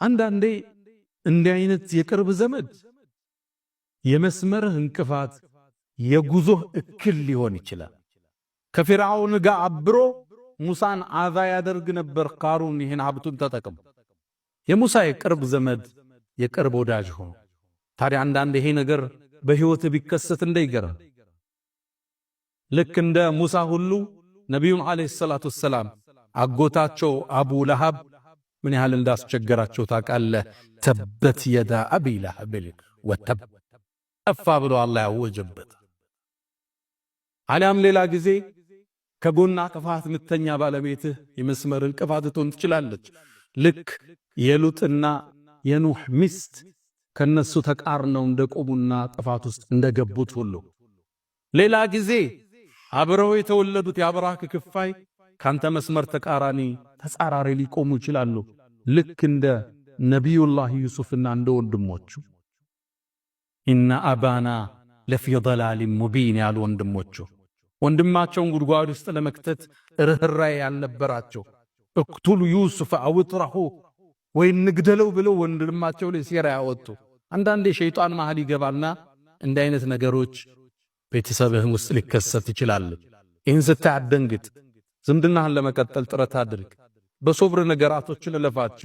አንዳንዴ እንዲህ አይነት የቅርብ ዘመድ የመስመርህ እንቅፋት የጉዞህ እክል ሊሆን ይችላል። ከፊርዓውን ጋር አብሮ ሙሳን አዛ ያደርግ ነበር ቃሩን። ይህን ሀብቱን ተጠቅሞ የሙሳ የቅርብ ዘመድ የቅርብ ወዳጅ ሆኖ ታዲያ አንዳንድ ይሄ ነገር በህይወት ቢከሰት እንዳይገርም። ልክ እንደ ሙሳ ሁሉ ነቢዩን አለይሂ ሰላቱ ወሰላም አጎታቸው አቡ ለሃብ ምን ያህል እንዳስቸገራቸው ታውቃለህ? ተበት የዳ አቢ ለሃብ ወተብ ጠፋ ብሎ አላህ ያወጀበት። አሊያም ሌላ ጊዜ ከጎና ጥፋት ምተኛ ባለቤትህ የመስመር እንቅፋት ትሆን ትችላለች። ልክ የሉጥና የኑህ ሚስት ከነሱ ተቃርነው እንደቆሙና ጥፋት ውስጥ እንደገቡት ሁሉ ሌላ ጊዜ አብረው የተወለዱት የአብራክ ክፋይ ካንተ መስመር ተጻራሪ ሊቆሙ ይችላሉ። ልክ እንደ ነቢዩላህ ዩሱፍና እንደ ወንድሞቹ ኢነ አባና ለፊ ضላል ሙቢን ያሉ ወንድማቸውን ጉድጓድ ውስጥ ለመክተት ርህራሄ ያልነበራቸው እክቱሉ ዩሱፍ አው ጥራሁ ወይ ንግደለው ብለው ወንድማቸው ላይ ሴራ ያወጡ። አንዳንዴ ሸይጣን መሃል ይገባልና እንደ አይነት ነገሮች ቤተሰብህም ውስጥ ሊከሰት ይችላል። ይህን ስታይ አትደንግጥ። ዝምድናህን ለመቀጠል ጥረት አድርግ። በሶብር ነገራቶችን እለፋቸው።